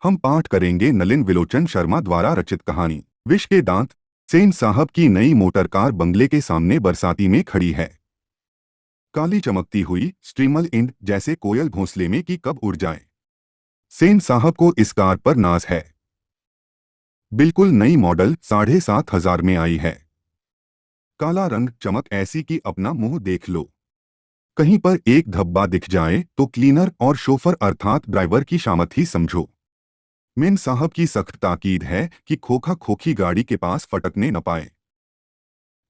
हम पाठ करेंगे नलिन विलोचन शर्मा द्वारा रचित कहानी विष के दांत। सेन साहब की नई मोटर कार बंगले के सामने बरसाती में खड़ी है। काली चमकती हुई स्ट्रीमल इंड जैसे कोयल घोंसले में कि कब उड़ जाए। सेन साहब को इस कार पर नाज है। बिल्कुल नई मॉडल 7,500 में आई है। काला रंग चमक ऐसी कि अपना मुंह देख लो। कहीं पर एक धब्बा दिख जाए तो क्लीनर और शोफर अर्थात ड्राइवर की शामत ही समझो। मेन साहब की सख्त ताकीद है कि खोखा खोखी गाड़ी के पास फटकने न पाए।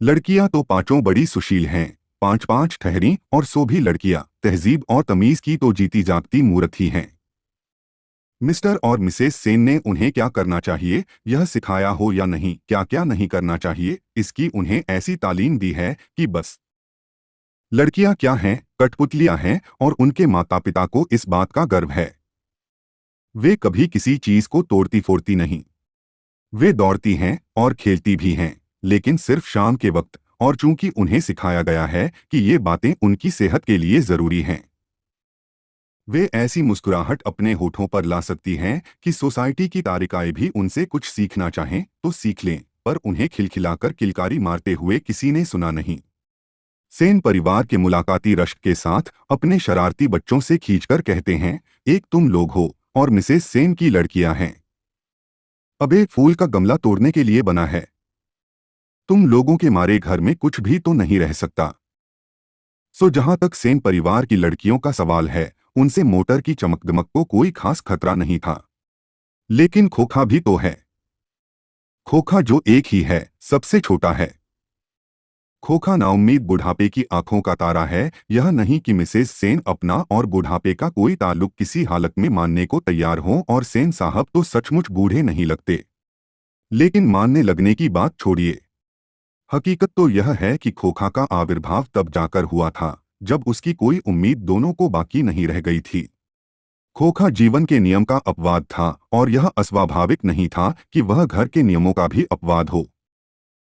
लड़कियां तो पांचों बड़ी सुशील हैं, 5-5 ठहरी, और सो भी लड़कियां तहजीब और तमीज की तो जीती जागती मूर्त ही हैं। मिस्टर और मिसेस सेन ने उन्हें क्या करना चाहिए यह सिखाया हो या नहीं, क्या क्या नहीं करना चाहिए इसकी उन्हें ऐसी तालीम दी है कि बस। लड़कियां क्या हैं, कठपुतलियां हैं, और उनके माता पिता को इस बात का गर्व है। वे कभी किसी चीज को तोड़ती फोड़ती नहीं। वे दौड़ती हैं और खेलती भी हैं, लेकिन सिर्फ शाम के वक्त, और चूंकि उन्हें सिखाया गया है कि ये बातें उनकी सेहत के लिए जरूरी हैं। वे ऐसी मुस्कुराहट अपने होठों पर ला सकती हैं कि सोसाइटी की तारिकाएं भी उनसे कुछ सीखना चाहें तो सीख लें, पर उन्हें खिलखिलाकर किलकारी मारते हुए किसी ने सुना नहीं। सेन परिवार के मुलाकाती रश्क के साथ अपने शरारती बच्चों से खींचकर कहते हैं, एक तुम लोग हो और मिसेस सेन की लड़कियां हैं। अब एक फूल का गमला तोड़ने के लिए बना है। तुम लोगों के मारे घर में कुछ भी तो नहीं रह सकता। सो जहां तक सेन परिवार की लड़कियों का सवाल है, उनसे मोटर की चमकदमक को कोई खास खतरा नहीं था। लेकिन खोखा भी तो है। खोखा जो एक ही है, सबसे छोटा है। खोखा नाउम्मीद बुढ़ापे की आंखों का तारा है। यह नहीं कि मिसेस सेन अपना और बुढ़ापे का कोई ताल्लुक किसी हालत में मानने को तैयार हो, और सेन साहब तो सचमुच बूढ़े नहीं लगते। लेकिन मानने लगने की बात छोड़िए। हकीकत तो यह है कि खोखा का आविर्भाव तब जाकर हुआ था जब उसकी कोई उम्मीद दोनों को बाकी नहीं रह गई थी। खोखा जीवन के नियम का अपवाद था, और यह अस्वाभाविक नहीं था कि वह घर के नियमों का भी अपवाद हो।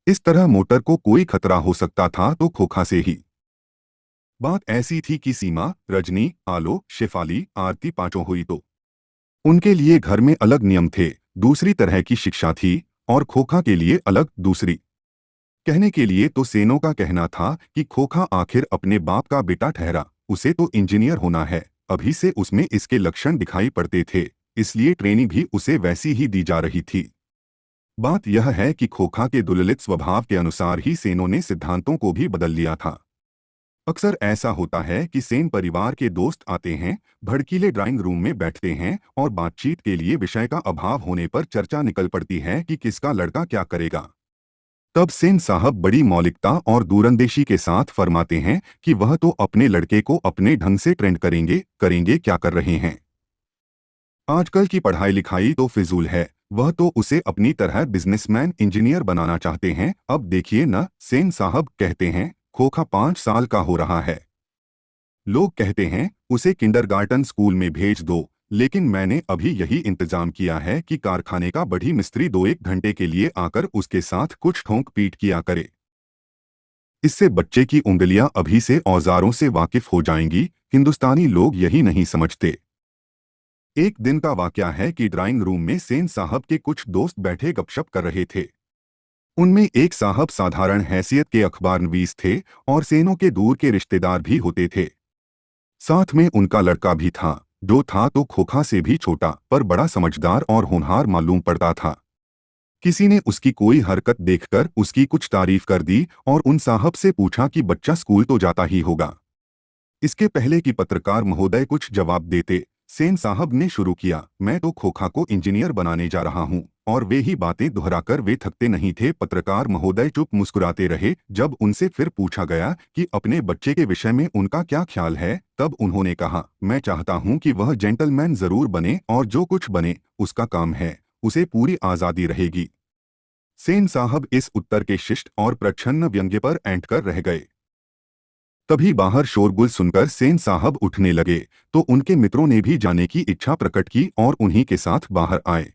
इस तरह मोटर को कोई खतरा हो सकता था तो खोखा से ही। बात ऐसी थी कि सीमा, रजनी, आलो, शेफाली, आरती पांचों हुई तो उनके लिए घर में अलग नियम थे, दूसरी तरह की शिक्षा थी, और खोखा के लिए अलग दूसरी। कहने के लिए तो सेनों का कहना था कि खोखा आखिर अपने बाप का बेटा ठहरा, उसे तो इंजीनियर होना है, अभी से उसमें इसके लक्षण दिखाई पड़ते थे, इसलिए ट्रेनिंग भी उसे वैसी ही दी जा रही थी। बात यह है कि खोखा के दुललित स्वभाव के अनुसार ही सेनों ने सिद्धांतों को भी बदल लिया था। अक्सर ऐसा होता है कि सेन परिवार के दोस्त आते हैं, भड़कीले ड्राइंग रूम में बैठते हैं, और बातचीत के लिए विषय का अभाव होने पर चर्चा निकल पड़ती है कि किसका लड़का क्या करेगा। तब सेन साहब बड़ी मौलिकता और दूरंदेशी के साथ फरमाते हैं कि वह तो अपने लड़के को अपने ढंग से ट्रेंड करेंगे। करेंगे क्या कर रहे हैं? आजकल की पढ़ाई लिखाई तो फिजूल है, वह तो उसे अपनी तरह बिजनेसमैन इंजीनियर बनाना चाहते हैं। अब देखिए न, सेन साहब कहते हैं, खोखा 5 साल का हो रहा है। लोग कहते हैं उसे किंडरगार्टन स्कूल में भेज दो, लेकिन मैंने अभी यही इंतजाम किया है कि कारखाने का बढ़ी मिस्त्री 2-1 घंटे के लिए आकर उसके साथ कुछ ठोंक पीट किया करे। इससे बच्चे की उंगलियां अभी से औजारों से वाकिफ हो जाएंगी। हिंदुस्तानी लोग यही नहीं समझते। एक दिन का वाकया है कि ड्राइंग रूम में सेन साहब के कुछ दोस्त बैठे गपशप कर रहे थे। उनमें एक साहब साधारण हैसियत के अखबारनवीस थे, और सेनों के दूर के रिश्तेदार भी होते थे। साथ में उनका लड़का भी था, जो था तो खोखा से भी छोटा, पर बड़ा समझदार और होनहार मालूम पड़ता था। किसी ने उसकी कोई हरकत देखकर उसकी कुछ तारीफ कर दी, और उन साहब से पूछा कि बच्चा स्कूल तो जाता ही होगा। इसके पहले कि पत्रकार महोदय कुछ जवाब देते, सेन साहब ने शुरू किया, मैं तो खोखा को इंजीनियर बनाने जा रहा हूँ, और वे ही बातें दोहराकर वे थकते नहीं थे। पत्रकार महोदय चुप मुस्कुराते रहे। जब उनसे फिर पूछा गया कि अपने बच्चे के विषय में उनका क्या ख्याल है, तब उन्होंने कहा, मैं चाहता हूँ कि वह जेंटलमैन जरूर बने, और जो कुछ बने उसका काम है, उसे पूरी आज़ादी रहेगी। सेन साहब इस उत्तर के शिष्ट और प्रच्छन्न व्यंग्य पर ऐंठ कर रह गए। तभी बाहर शोरगुल सुनकर सेन साहब उठने लगे, तो उनके मित्रों ने भी जाने की इच्छा प्रकट की और उन्हीं के साथ बाहर आए।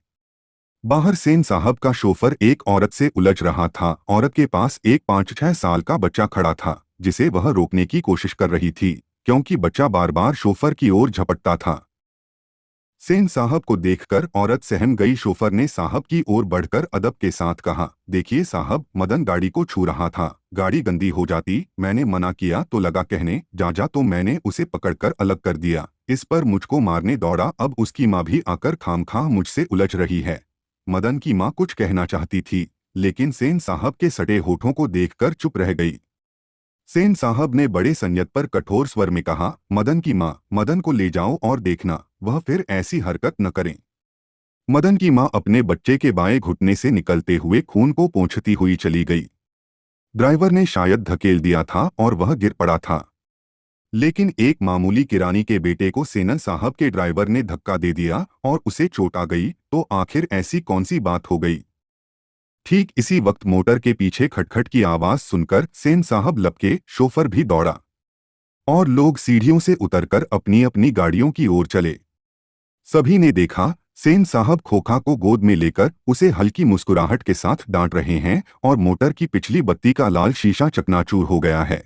बाहर सेन साहब का शोफर एक औरत से उलझ रहा था। औरत के पास एक 5-6 साल का बच्चा खड़ा था, जिसे वह रोकने की कोशिश कर रही थी, क्योंकि बच्चा बार बार शोफर की ओर झपटता था। सेन साहब को देखकर औरत सहम गई। शोफर ने साहब की ओर बढ़कर अदब के साथ कहा, देखिए साहब, मदन गाड़ी को छू रहा था, गाड़ी गंदी हो जाती, मैंने मना किया तो लगा कहने जा तो मैंने उसे पकड़कर अलग कर दिया। इस पर मुझको मारने दौड़ा। अब उसकी माँ भी आकर खामखा मुझसे उलझ रही है। मदन की माँ कुछ कहना चाहती थी, लेकिन सेन साहब के सटे होठों को देखकर चुप रह गई। सेन साहब ने बड़े संयत पर कठोर स्वर में कहा, मदन की माँ, मदन को ले जाओ और देखना वह फिर ऐसी हरकत न करें। मदन की माँ अपने बच्चे के बाएं घुटने से निकलते हुए खून को पोंछती हुई चली गई। ड्राइवर ने शायद धकेल दिया था और वह गिर पड़ा था, लेकिन एक मामूली किरानी के बेटे को सेनन साहब के ड्राइवर ने धक्का दे दिया और उसे चोट आ गई। तो आखिर ऐसी कौन सी बात हो गई। ठीक इसी वक्त मोटर के पीछे खटखट की आवाज सुनकर सेन साहब लपके। शोफर भी दौड़ा और लोग सीढ़ियों से उतरकर अपनी अपनी गाड़ियों की ओर चले। सभी ने देखा, सेन साहब खोखा को गोद में लेकर उसे हल्की मुस्कुराहट के साथ डांट रहे हैं और मोटर की पिछली बत्ती का लाल शीशा चकनाचूर हो गया है।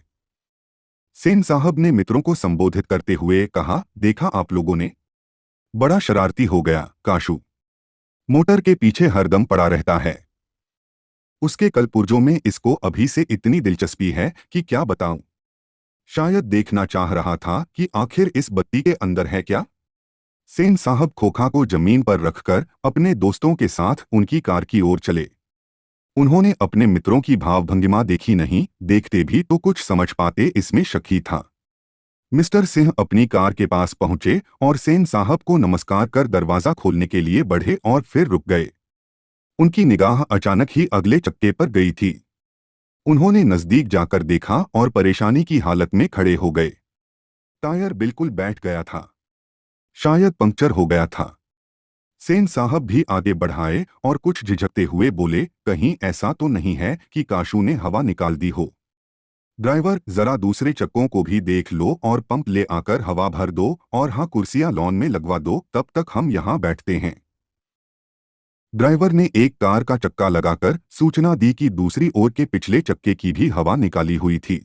सेन साहब ने मित्रों को संबोधित करते हुए कहा, देखा आप लोगों ने, बड़ा शरारती हो गया काशू, मोटर के पीछे हरदम पड़ा रहता है। उसके कलपुर्जों में इसको अभी से इतनी दिलचस्पी है कि क्या बताऊं। शायद देखना चाह रहा था कि आखिर इस बत्ती के अंदर है क्या। सेन साहब खोखा को जमीन पर रखकर अपने दोस्तों के साथ उनकी कार की ओर चले। उन्होंने अपने मित्रों की भावभंगिमा देखी नहीं, देखते भी तो कुछ समझ पाते, इसमें शक ही था। मिस्टर सिंह अपनी कार के पास पहुंचे और सेन साहब को नमस्कार कर दरवाजा खोलने के लिए बढ़े और फिर रुक गए। उनकी निगाह अचानक ही अगले चक्के पर गई थी। उन्होंने नजदीक जाकर देखा और परेशानी की हालत में खड़े हो गए। टायर बिल्कुल बैठ गया था, शायद पंक्चर हो गया था। सेन साहब भी आगे बढ़ाए और कुछ झिझकते हुए बोले, कहीं ऐसा तो नहीं है कि काशू ने हवा निकाल दी हो। ड्राइवर, जरा दूसरे चक्कों को भी देख लो और पंप ले आकर हवा भर दो, और हाँ, कुर्सियां लॉन में लगवा दो, तब तक हम यहाँ बैठते हैं। ड्राइवर ने एक कार का चक्का लगाकर सूचना दी कि दूसरी ओर के पिछले चक्के की भी हवा निकाली हुई थी।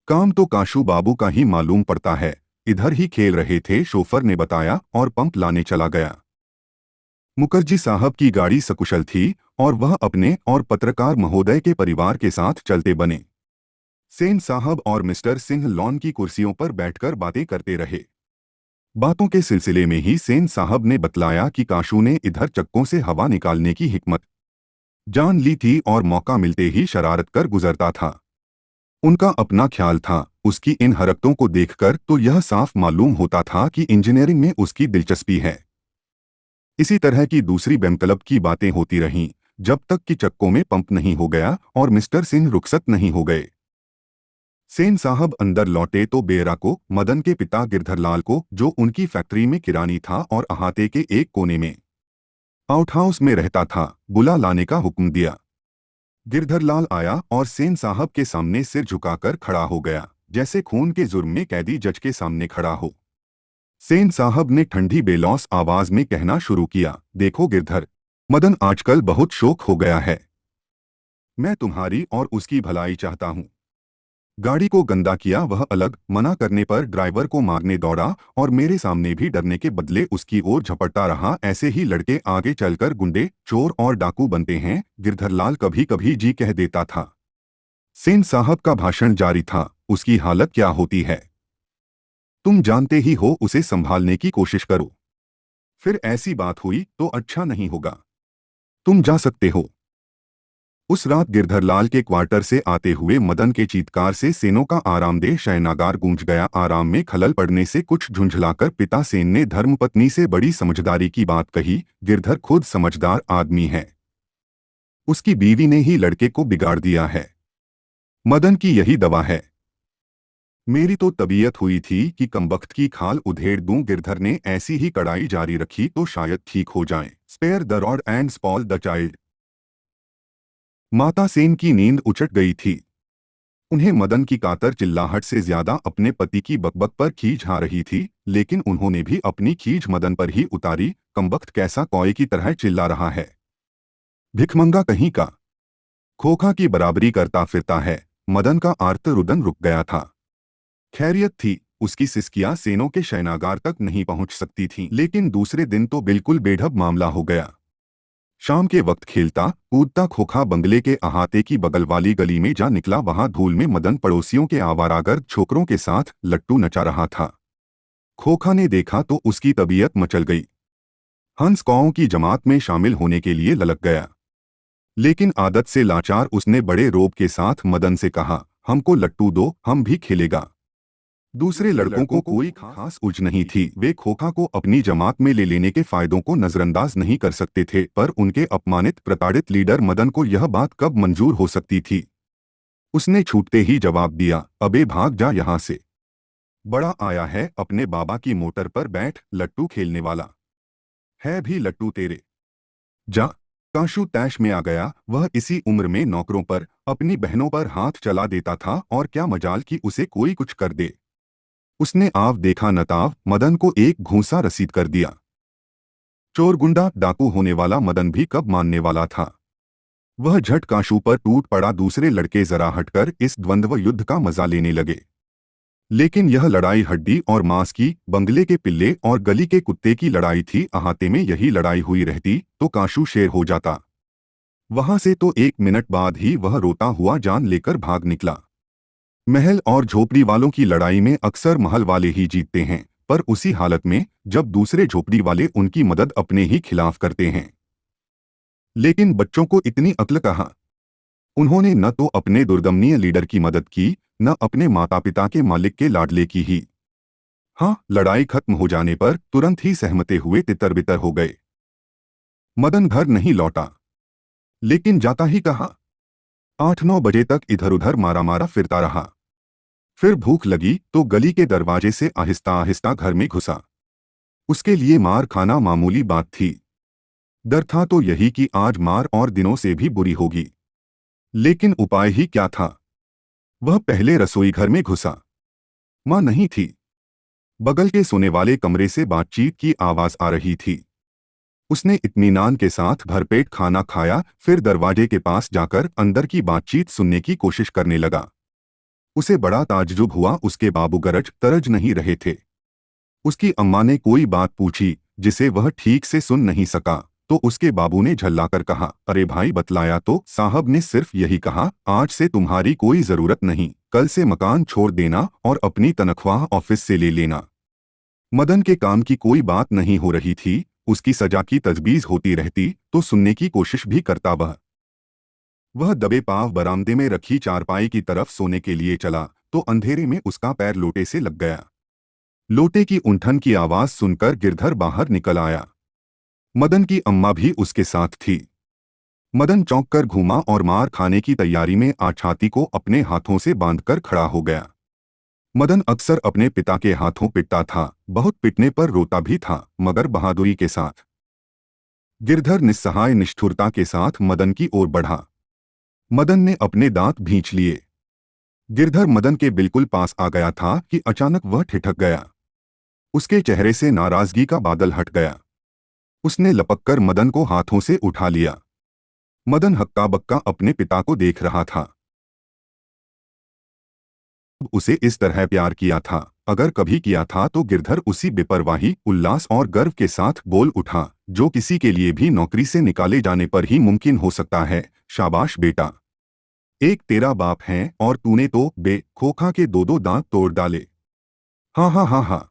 काम तो काशू बाबू का ही मालूम पड़ता है, इधर ही खेल रहे थे, शोफर ने बताया और पंप लाने चला गया। मुखर्जी साहब की गाड़ी सकुशल थी और वह अपने और पत्रकार महोदय के परिवार के साथ चलते बने। सेन साहब और मिस्टर सिंह लॉन की कुर्सियों पर बैठकर बातें करते रहे। बातों के सिलसिले में ही सेन साहब ने बतलाया कि काशू ने इधर चक्कों से हवा निकालने की हिकमत जान ली थी और मौका मिलते ही शरारत कर गुजरता था। उनका अपना ख्याल था। उसकी इन हरकतों को देखकर तो यह साफ मालूम होता था कि इंजीनियरिंग में उसकी दिलचस्पी है। इसी तरह की दूसरी बेमतलब की बातें होती रहीं, जब तक कि चक्कों में पंप नहीं हो गया और मिस्टर सिंह रुखसत नहीं हो गए। सेन साहब अंदर लौटे तो बेरा को, मदन के पिता गिरधरलाल को, जो उनकी फैक्ट्री में किरानी था और अहाते के एक कोने में आउट हाउस में रहता था, बुला लाने का हुक्म दिया। गिरधरलाल आया और सेन साहब के सामने सिर झुकाकर खड़ा हो गया, जैसे खून के जुर्म में कैदी जज के सामने खड़ा हो। सेन साहब ने ठंडी बेलौस आवाज में कहना शुरू किया, देखो गिरधर, मदन आजकल बहुत शौक हो गया है। मैं तुम्हारी और उसकी भलाई चाहता हूँ। गाड़ी को गंदा किया वह अलग, मना करने पर ड्राइवर को मारने दौड़ा और मेरे सामने भी डरने के बदले उसकी ओर झपटता रहा। ऐसे ही लड़के आगे चलकर गुंडे, चोर और डाकू बनते हैं, गिरधरलाल कभी कभी जी कह देता था। सेन साहब का भाषण जारी था, उसकी हालत क्या होती है तुम जानते ही हो, उसे संभालने की कोशिश करो। फिर ऐसी बात हुई तो अच्छा नहीं होगा। तुम जा सकते हो। उस रात गिरधरलाल के क्वार्टर से आते हुए मदन के चीत्कार से सेनों का आरामदेह शयनागार गूंज गया। आराम में खलल पड़ने से कुछ झुंझलाकर पिता सेन ने धर्मपत्नी से बड़ी समझदारी की बात कही, गिरधर खुद समझदार आदमी है, उसकी बीवी ने ही लड़के को बिगाड़ दिया है, मदन की यही दवा है। मेरी तो तबीयत हुई थी कि कमबख्त की खाल उधेड़ दूं। गिरधर ने ऐसी ही कड़ाई जारी रखी तो शायद ठीक हो जाए। Spare the rod and spoil the child. माता सेन की नींद उचट गई थी। उन्हें मदन की कातर चिल्लाहट से ज्यादा अपने पति की बकबक पर खींच आ रही थी, लेकिन उन्होंने भी अपनी खींच मदन पर ही उतारी। कमबख्त कैसा कौए की तरह चिल्ला रहा है, भिखमंगा कहीं का, खोखा की बराबरी करता फिरता है। मदन का आर्त रुदन रुक गया था। खैरियत थी, उसकी सिसकियां सेनों के शयनागार तक नहीं पहुंच सकती थीं। लेकिन दूसरे दिन तो बिल्कुल बेढब मामला हो गया। शाम के वक्त खेलता कूदता खोखा बंगले के अहाते की बगल वाली गली में जा निकला। वहां धूल में मदन पड़ोसियों के आवारागर्द छोकरों के साथ लट्टू नचा रहा था। खोखा ने देखा तो उसकी तबीयत मचल गई। हंस कौओं की जमात में शामिल होने के लिए ललक गया, लेकिन आदत से लाचार उसने बड़े रोब के साथ मदन से कहा, हमको लट्टू दो, हम भी खेलेगा। दूसरे लड़कों को कोई खास उज नहीं थी। वे खोखा को अपनी जमात में ले लेने के फायदों को नजरअंदाज नहीं कर सकते थे, पर उनके अपमानित प्रताड़ित लीडर मदन को यह बात कब मंजूर हो सकती थी। उसने छूटते ही जवाब दिया, अबे भाग जा यहाँ से। बड़ा आया है अपने बाबा की मोटर पर बैठ, लट्टू खेलने वाला है भी लट्टू तेरे। जा। काशू तैश में आ गया। वह इसी उम्र में नौकरों पर, अपनी बहनों पर हाथ चला देता था, और क्या मजाल कि उसे कोई कुछ कर दे। उसने आव देखा नताव मदन को एक घूंसा रसीद कर दिया। चोर गुंडा डाकू होने वाला मदन भी कब मानने वाला था। वह झट काशू पर टूट पड़ा। दूसरे लड़के जरा हटकर इस द्वंद्व युद्ध का मजा लेने लगे, लेकिन यह लड़ाई हड्डी और मांस की, बंगले के पिल्ले और गली के कुत्ते की लड़ाई थी। अहाते में यही लड़ाई हुई रहती तो काशू शेर हो जाता। वहां से तो 1 मिनट बाद ही वह रोता हुआ जान लेकर भाग निकला। महल और झोपड़ी वालों की लड़ाई में अक्सर महल वाले ही जीतते हैं, पर उसी हालत में जब दूसरे झोपड़ी वाले उनकी मदद अपने ही खिलाफ करते हैं। लेकिन बच्चों को इतनी अक्ल कहाँ। उन्होंने न तो अपने दुर्दमनीय लीडर की मदद की, न अपने माता पिता के मालिक के लाडले की ही। हाँ, लड़ाई खत्म हो जाने पर तुरंत ही सहमते हुए तितर बितर हो गए। मदन घर नहीं लौटा, लेकिन जाता ही कहाँ। 8-9 बजे तक इधर उधर मारा मारा फिरता रहा। फिर भूख लगी तो गली के दरवाजे से आहिस्ता आहिस्ता घर में घुसा। उसके लिए मार खाना मामूली बात थी। डर था तो यही कि आज मार और दिनों से भी बुरी होगी। लेकिन उपाय ही क्या था। वह पहले रसोई घर में घुसा। मां नहीं थी। बगल के सोने वाले कमरे से बातचीत की आवाज आ रही थी। उसने इत्मीनान के साथ भरपेट खाना खाया, फिर दरवाजे के पास जाकर अंदर की बातचीत सुनने की कोशिश करने लगा। उसे बड़ा ताज्जुब हुआ, उसके बाबू गरज तरज नहीं रहे थे। उसकी अम्मा ने कोई बात पूछी जिसे वह ठीक से सुन नहीं सका, तो उसके बाबू ने झल्लाकर कहा, अरे भाई बतलाया तो। साहब ने सिर्फ यही कहा, आज से तुम्हारी कोई जरूरत नहीं, कल से मकान छोड़ देना और अपनी तनख्वाह ऑफिस से ले लेना। मदन के काम की कोई बात नहीं हो रही थी। उसकी सजा की तजवीज होती रहती तो सुनने की कोशिश भी करता। वह दबे पांव बरामदे में रखी चारपाई की तरफ सोने के लिए चला तो अंधेरे में उसका पैर लोटे से लग गया। लोटे की उंठन की आवाज सुनकर गिरधर बाहर निकल आया। मदन की अम्मा भी उसके साथ थी। मदन चौंक कर घूमा और मार खाने की तैयारी में छाती को अपने हाथों से बांधकर खड़ा हो गया। मदन अक्सर अपने पिता के हाथों पिटता था, बहुत पिटने पर रोता भी था, मगर बहादुरी के साथ। गिरधर निस्सहाय निष्ठुरता के साथ मदन की ओर बढ़ा। मदन ने अपने दांत भींच लिए। गिरधर मदन के बिल्कुल पास आ गया था कि अचानक वह ठिठक गया। उसके चेहरे से नाराजगी का बादल हट गया। उसने लपककर मदन को हाथों से उठा लिया। मदन हक्का बक्का अपने पिता को देख रहा था। उसे इस तरह प्यार किया था, अगर कभी किया था तो गिरधर उसी बेपरवाही, उल्लास और गर्व के साथ बोल उठा जो किसी के लिए भी नौकरी से निकाले जाने पर ही मुमकिन हो सकता है। शाबाश बेटा, एक तेरा बाप है और तूने तो खोखा के 2-2 दांत तोड़ डाले। हाँ हाँ हाँ हाँ।